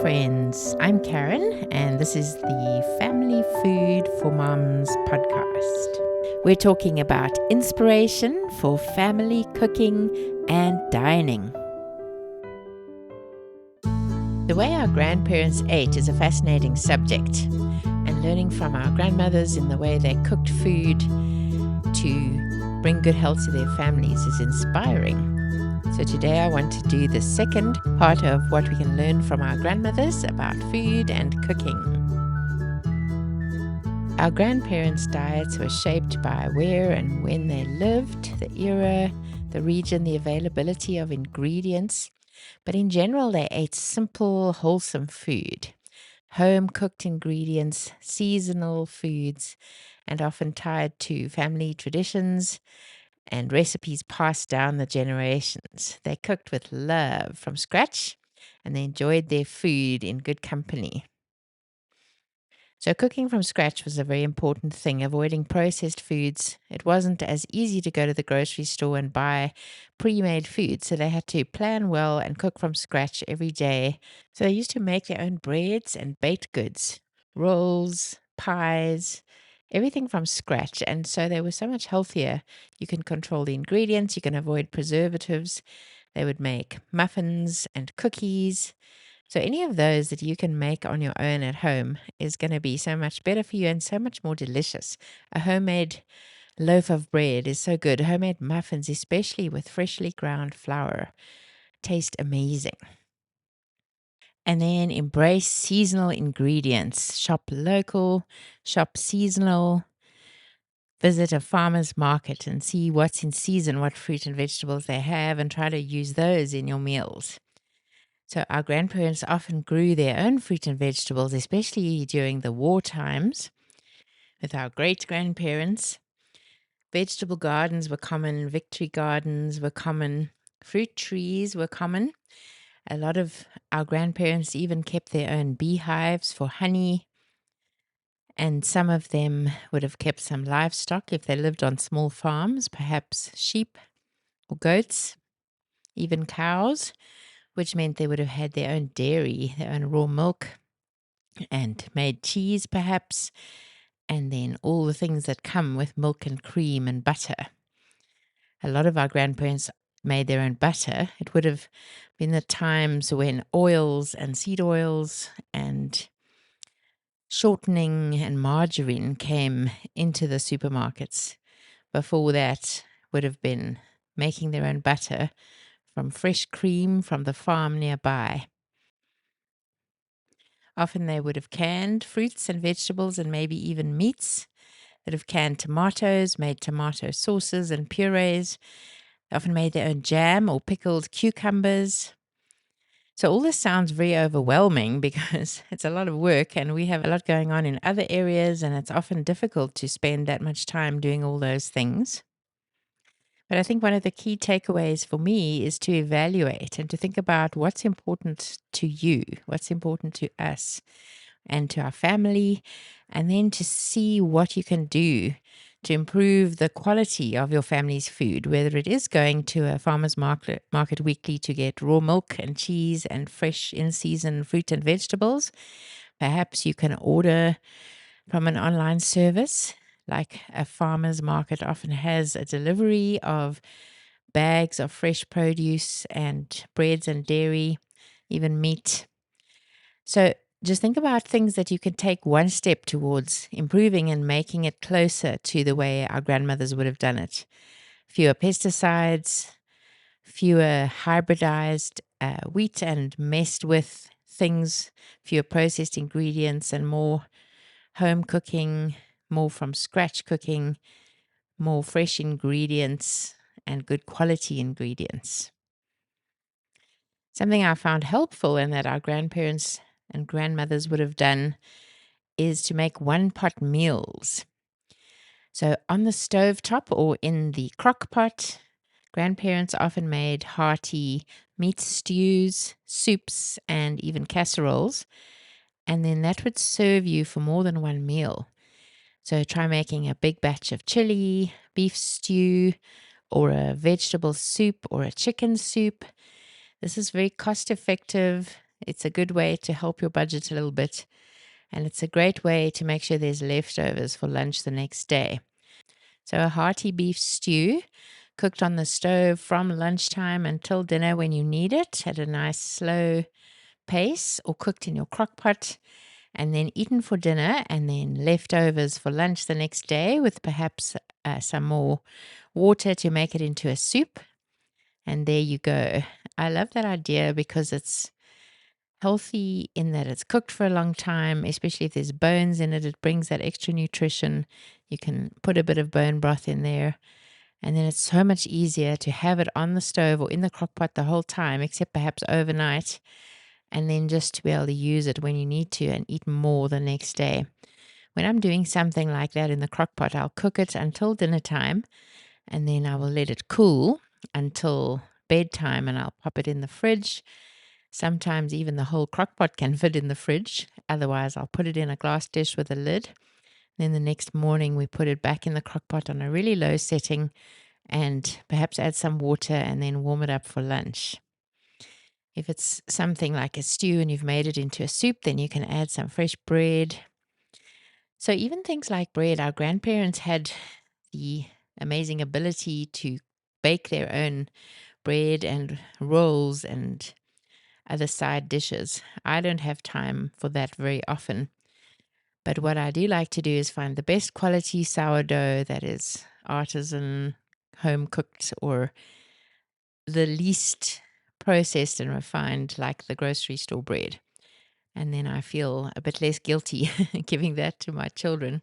friends. I'm Karen, and this is the Family Food for Moms podcast. We're talking about inspiration for family cooking and dining. The way our grandparents ate is a fascinating subject, and learning from our grandmothers in the way they cooked food to bring good health to their families is inspiring. So today I want to do the second part of what we can learn from our grandmothers about food and cooking. Our grandparents' diets were shaped by where and when they lived, the era, the region, the availability of ingredients. But in general, they ate simple, wholesome food, home-cooked ingredients, seasonal foods, and often tied to family traditions and recipes passed down the generations. They cooked with love from scratch, and they enjoyed their food in good company. So cooking from scratch was a very important thing, avoiding processed foods. It wasn't as easy to go to the grocery store and buy pre-made food, so they had to plan well and cook from scratch every day. So they used to make their own breads and baked goods, rolls, pies, everything from scratch. And so they were so much healthier. You can control the ingredients, you can avoid preservatives. They would make muffins and cookies. So any of those that you can make on your own at home is going to be so much better for you and so much more delicious. A homemade loaf of bread is so good. Homemade muffins, especially with freshly ground flour, taste amazing. And then embrace seasonal ingredients. Shop local, shop seasonal. Visit a farmer's market and see what's in season, what fruit and vegetables they have, and try to use those in your meals. So our grandparents often grew their own fruit and vegetables, especially during the war times. With our great-grandparents, vegetable gardens were common, victory gardens were common, fruit trees were common. A lot of our grandparents even kept their own beehives for honey, and some of them would have kept some livestock if they lived on small farms, perhaps sheep or goats, even cows, which meant they would have had their own dairy, their own raw milk, and made cheese perhaps, and then all the things that come with milk and cream and butter. A lot of our grandparents made their own butter. It would have been the times when oils and seed oils and shortening and margarine came into the supermarkets. Before that would have been making their own butter from fresh cream from the farm nearby. Often they would have canned fruits and vegetables and maybe even meats. They'd have canned tomatoes, made tomato sauces and purees. They often made their own jam or pickled cucumbers. So all this sounds very overwhelming because it's a lot of work and we have a lot going on in other areas, and it's often difficult to spend that much time doing all those things. But I think one of the key takeaways for me is to evaluate and to think about what's important to you, what's important to us and to our family, and then to see what you can do to improve the quality of your family's food, whether it is going to a farmer's market weekly to get raw milk and cheese and fresh in-season fruit and vegetables. Perhaps you can order from an online service. Like a farmer's market often has a delivery of bags of fresh produce and breads and dairy, even meat. So just think about things that you can take one step towards improving and making it closer to the way our grandmothers would have done it. Fewer pesticides, fewer hybridized wheat and messed with things, fewer processed ingredients, and more home cooking, more from scratch cooking, more fresh ingredients and good quality ingredients. Something I found helpful and that our grandparents and grandmothers would have done is to make one-pot meals. So on the stovetop or in the crock pot, grandparents often made hearty meat stews, soups, and even casseroles. And then that would serve you for more than one meal. So try making a big batch of chili, beef stew, or a vegetable soup or a chicken soup. This is very cost effective. It's a good way to help your budget a little bit. And it's a great way to make sure there's leftovers for lunch the next day. So, a hearty beef stew cooked on the stove from lunchtime until dinner when you need it at a nice slow pace, or cooked in your crock pot and then eaten for dinner, and then leftovers for lunch the next day with perhaps some more water to make it into a soup. And there you go. I love that idea because it's healthy in that it's cooked for a long time, especially if there's bones in it. It brings that extra nutrition. You can put a bit of bone broth in there. And then it's so much easier to have it on the stove or in the crock pot the whole time, except perhaps overnight, and then just to be able to use it when you need to and eat more the next day. When I'm doing something like that in the crock pot, I'll cook it until dinner time, and then I will let it cool until bedtime, and I'll pop it in the fridge. Sometimes even the whole crock pot can fit in the fridge. Otherwise, I'll put it in a glass dish with a lid. Then the next morning, we put it back in the crock pot on a really low setting and perhaps add some water and then warm it up for lunch. If it's something like a stew and you've made it into a soup, then you can add some fresh bread. So, even things like bread, our grandparents had the amazing ability to bake their own bread and rolls and other side dishes. I don't have time for that very often. But what I do like to do is find the best quality sourdough that is artisan, home cooked, or the least processed and refined, like the grocery store bread. And then I feel a bit less guilty giving that to my children.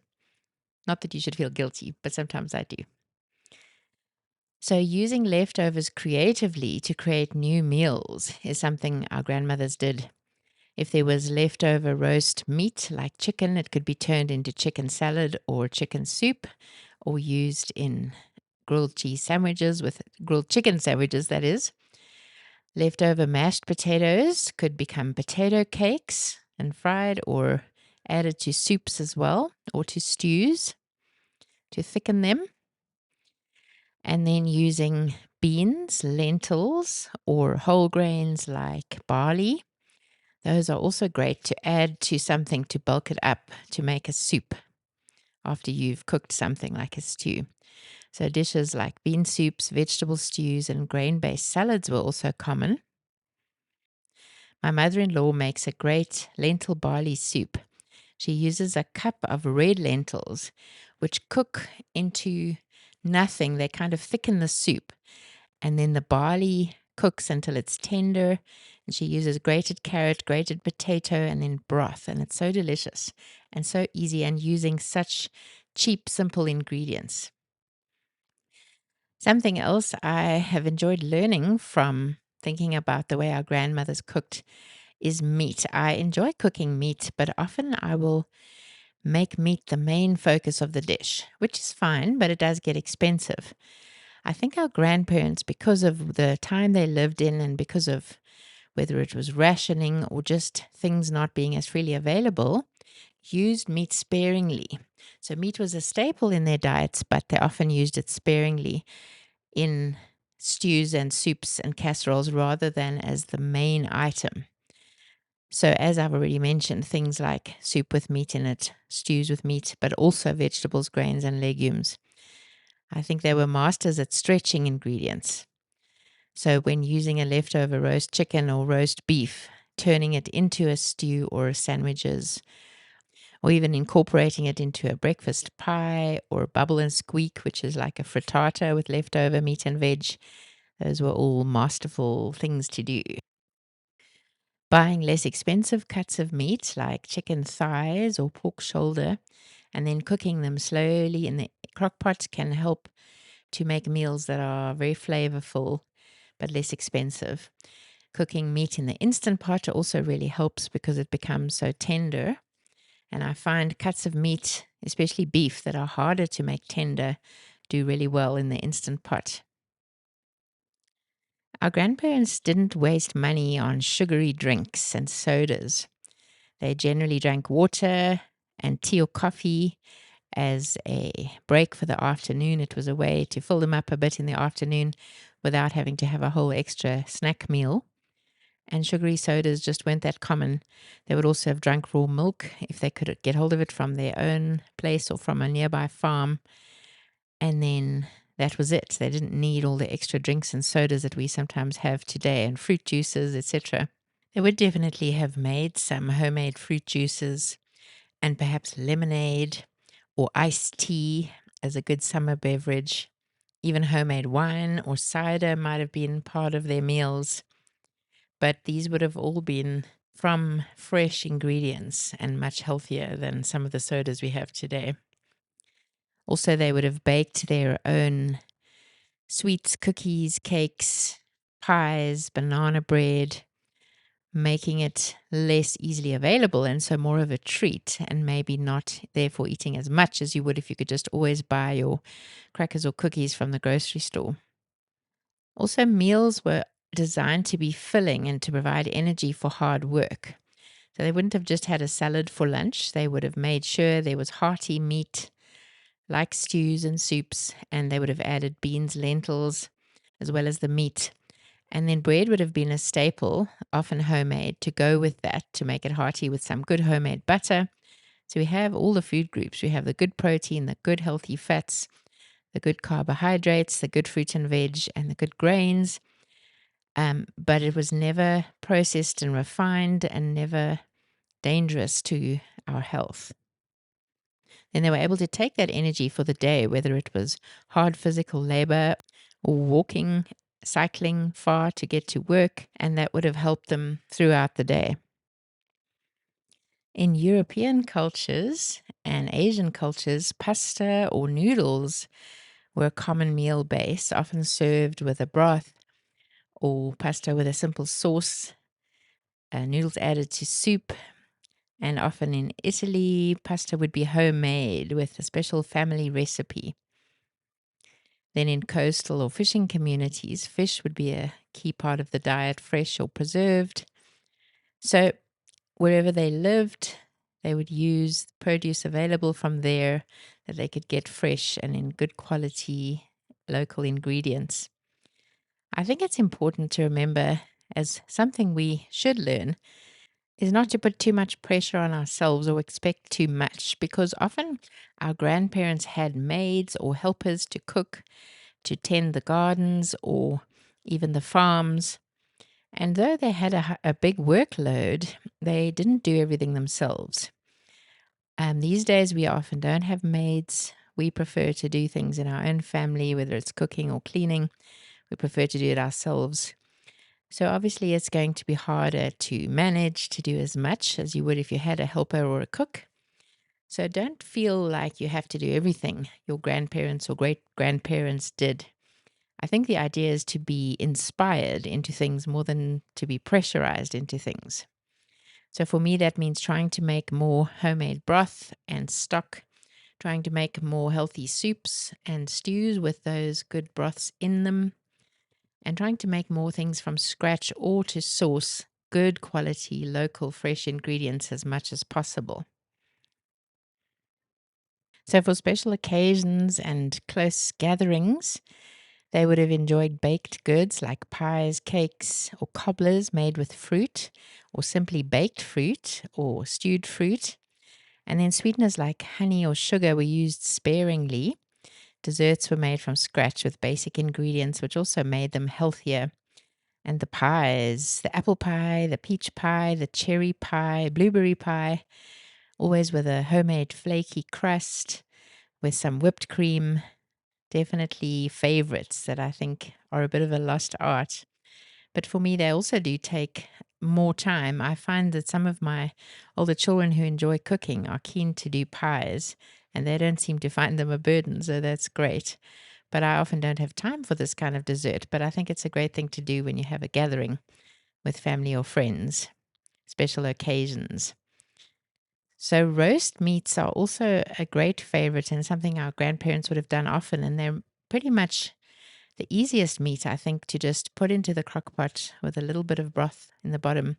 Not that you should feel guilty, but sometimes I do. So, using leftovers creatively to create new meals is something our grandmothers did. If there was leftover roast meat like chicken, it could be turned into chicken salad or chicken soup, or used in grilled cheese sandwiches with grilled chicken sandwiches, that is. Leftover mashed potatoes could become potato cakes and fried, or added to soups as well, or to stews to thicken them. And then using beans, lentils, or whole grains like barley. Those are also great to add to something to bulk it up to make a soup after you've cooked something like a stew. So dishes like bean soups, vegetable stews, and grain-based salads were also common. My mother-in-law makes a great lentil barley soup. She uses a cup of red lentils, which cook into nothing. They kind of thicken the soup. And then the barley cooks until it's tender. And she uses grated carrot, grated potato, and then broth. And it's so delicious and so easy, and using such cheap, simple ingredients. Something else I have enjoyed learning from thinking about the way our grandmothers cooked is meat. I enjoy cooking meat, but often I will make meat the main focus of the dish, which is fine, but it does get expensive. I think our grandparents, because of the time they lived in and because of whether it was rationing or just things not being as freely available, used meat sparingly. So meat was a staple in their diets, but they often used it sparingly in stews and soups and casseroles rather than as the main item. So, as I've already mentioned, things like soup with meat in it, stews with meat, but also vegetables, grains, and legumes. I think they were masters at stretching ingredients. So, when using a leftover roast chicken or roast beef, turning it into a stew or sandwiches, or even incorporating it into a breakfast pie or bubble and squeak, which is like a frittata with leftover meat and veg, those were all masterful things to do. Buying less expensive cuts of meat like chicken thighs or pork shoulder and then cooking them slowly in the crock pot can help to make meals that are very flavorful but less expensive. Cooking meat in the instant pot also really helps because it becomes so tender. And I find cuts of meat, especially beef, that are harder to make tender, do really well in the instant pot. Our grandparents didn't waste money on sugary drinks and sodas. They generally drank water and tea or coffee as a break for the afternoon. It was a way to fill them up a bit in the afternoon without having to have a whole extra snack meal. and sugary sodas just weren't that common. They would also have drunk raw milk if they could get hold of it from their own place or from a nearby farm. And then that was it. They didn't need all the extra drinks and sodas that we sometimes have today, and fruit juices, etc. They would definitely have made some homemade fruit juices and perhaps lemonade or iced tea as a good summer beverage. Even homemade wine or cider might have been part of their meals, but these would have all been from fresh ingredients and much healthier than some of the sodas we have today. Also, they would have baked their own sweets, cookies, cakes, pies, banana bread, making it less easily available and so more of a treat, and maybe not therefore eating as much as you would if you could just always buy your crackers or cookies from the grocery store. Also, meals were designed to be filling and to provide energy for hard work. So they wouldn't have just had a salad for lunch. They would have made sure there was hearty meat like stews and soups, and they would have added beans, lentils, as well as the meat. And then bread would have been a staple, often homemade, to go with that, to make it hearty with some good homemade butter. So we have all the food groups. We have the good protein, the good healthy fats, the good carbohydrates, the good fruit and veg, and the good grains. But it was never processed and refined and never dangerous to our health. Then they were able to take that energy for the day, whether it was hard physical labor or walking, cycling far to get to work, and that would have helped them throughout the day. In European cultures and Asian cultures, pasta or noodles were a common meal base, often served with a broth or pasta with a simple sauce, noodles added to soup. And often in Italy, pasta would be homemade with a special family recipe. Then in coastal or fishing communities, fish would be a key part of the diet, fresh or preserved. So wherever they lived, they would use produce available from there that they could get fresh and in good quality local ingredients. I think it's important to remember, as something we should learn, is not to put too much pressure on ourselves or expect too much, because often our grandparents had maids or helpers to cook, to tend the gardens or even the farms. And though they had a big workload, they didn't do everything themselves. These days, we often don't have maids. We prefer to do things in our own family, whether it's cooking or cleaning. We prefer to do it ourselves. So obviously, it's going to be harder to manage to do as much as you would if you had a helper or a cook. So don't feel like you have to do everything your grandparents or great grandparents did. I think the idea is to be inspired into things more than to be pressurized into things. So for me, that means trying to make more homemade broth and stock, trying to make more healthy soups and stews with those good broths in them, and trying to make more things from scratch or to source good quality local fresh ingredients as much as possible. So for special occasions and close gatherings, they would have enjoyed baked goods like pies, cakes, or cobblers made with fruit, or simply baked fruit or stewed fruit. And then sweeteners like honey or sugar were used sparingly. Desserts were made from scratch with basic ingredients, which also made them healthier. And the pies, the apple pie, the peach pie, the cherry pie, blueberry pie, always with a homemade flaky crust with some whipped cream. Definitely favorites that I think are a bit of a lost art. But for me, they also do take more time. I find that some of my older children who enjoy cooking are keen to do pies, and they don't seem to find them a burden, so that's great. But I often don't have time for this kind of dessert. But I think it's a great thing to do when you have a gathering with family or friends, special occasions. So roast meats are also a great favorite and something our grandparents would have done often, and they're pretty much the easiest meat, I think, to just put into the crock pot with a little bit of broth in the bottom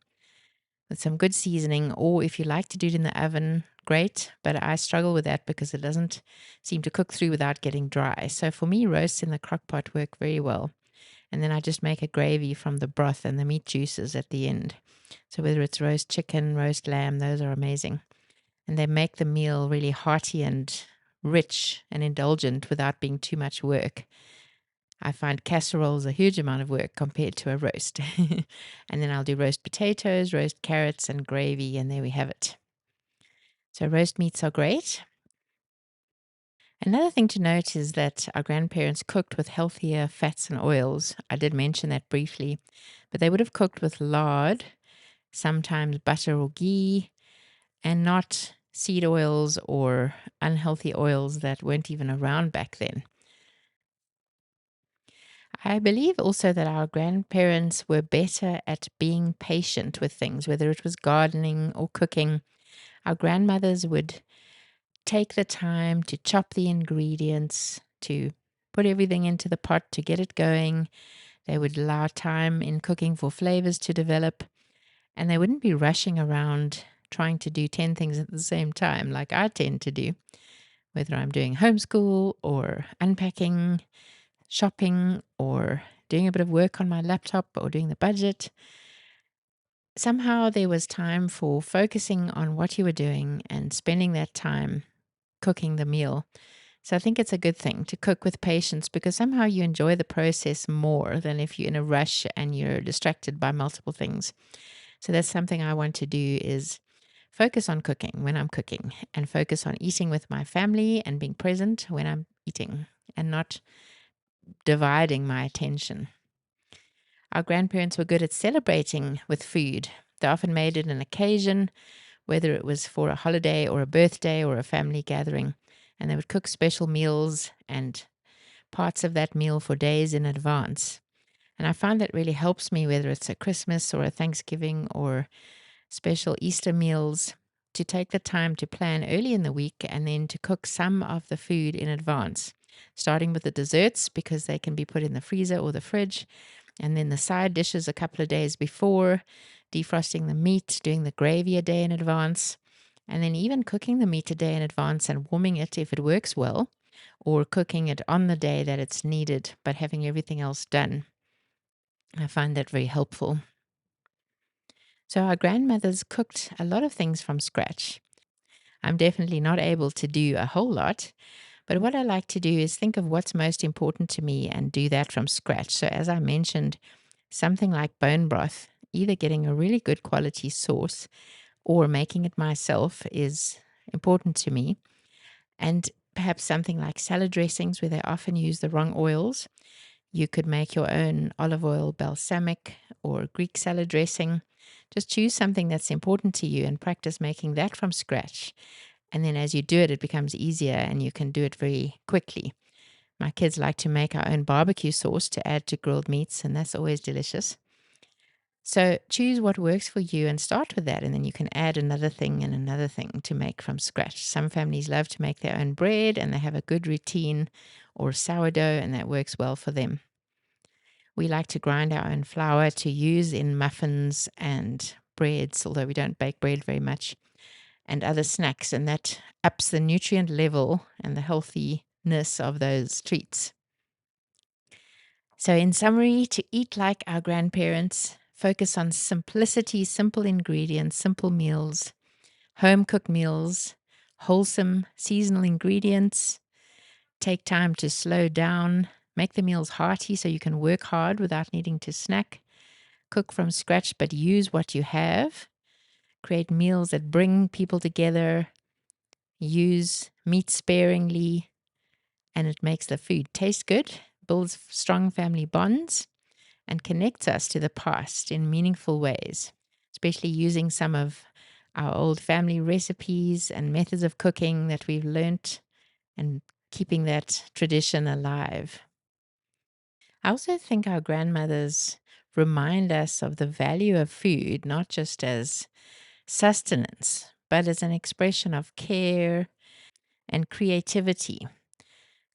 with some good seasoning, or if you like to do it in the oven, great, but I struggle with that because it doesn't seem to cook through without getting dry. So for me, roasts in the crock pot work very well. And then I just make a gravy from the broth and the meat juices at the end. So whether it's roast chicken, roast lamb, those are amazing. And they make the meal really hearty and rich and indulgent without being too much work. I find casseroles a huge amount of work compared to a roast. And then I'll do roast potatoes, roast carrots, and gravy, and there we have it. So roast meats are great. Another thing to note is that our grandparents cooked with healthier fats and oils. I did mention that briefly, but they would have cooked with lard, sometimes butter or ghee, and not seed oils or unhealthy oils that weren't even around back then. I believe also that our grandparents were better at being patient with things, whether it was gardening or cooking. Our grandmothers would take the time to chop the ingredients, to put everything into the pot to get it going. They would allow time in cooking for flavors to develop, and they wouldn't be rushing around trying to do 10 things at the same time like I tend to do, whether I'm doing homeschool or unpacking, shopping, or doing a bit of work on my laptop or doing the budget. Somehow there was time for focusing on what you were doing and spending that time cooking the meal. So I think it's a good thing to cook with patience because somehow you enjoy the process more than if you're in a rush and you're distracted by multiple things. So that's something I want to do is focus on cooking when I'm cooking and focus on eating with my family and being present when I'm eating and not dividing my attention. Our grandparents were good at celebrating with food. They often made it an occasion, whether it was for a holiday or a birthday or a family gathering. And they would cook special meals and parts of that meal for days in advance. And I find that really helps me, whether it's a Christmas or a Thanksgiving or special Easter meals, to take the time to plan early in the week and then to cook some of the food in advance, starting with the desserts because they can be put in the freezer or the fridge, and then the side dishes a couple of days before, defrosting the meat, doing the gravy a day in advance, and then even cooking the meat a day in advance and warming it if it works well, or cooking it on the day that it's needed, but having everything else done. I find that very helpful. So our grandmothers cooked a lot of things from scratch. I'm definitely not able to do a whole lot, but what I like to do is think of what's most important to me and do that from scratch. So as I mentioned, something like bone broth, either getting a really good quality source or making it myself is important to me. And perhaps something like salad dressings where they often use the wrong oils. You could make your own olive oil balsamic or Greek salad dressing. Just choose something that's important to you and practice making that from scratch. And then as you do it, it becomes easier and you can do it very quickly. My kids like to make our own barbecue sauce to add to grilled meats, and that's always delicious. So choose what works for you and start with that, and then you can add another thing and another thing to make from scratch. Some families love to make their own bread and they have a good routine, or sourdough, and that works well for them. We like to grind our own flour to use in muffins and breads, although we don't bake bread very much, and other snacks, and that ups the nutrient level and the healthiness of those treats. So, in summary, to eat like our grandparents, focus on simplicity, simple ingredients, simple meals, home cooked meals, wholesome seasonal ingredients. Take time to slow down, make the meals hearty so you can work hard without needing to snack. Cook from scratch, but use what you have. Create meals that bring people together. Use meat sparingly, and it makes the food taste good, builds strong family bonds, and connects us to the past in meaningful ways, especially using some of our old family recipes and methods of cooking that we've learnt and keeping that tradition alive. I also think our grandmothers remind us of the value of food, not just as sustenance, but as an expression of care and creativity,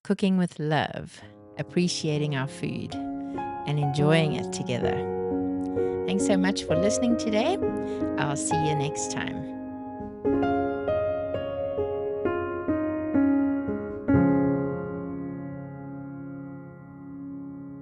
cooking with love, appreciating our food, and enjoying it together. Thanks so much for listening today. I'll see you next time.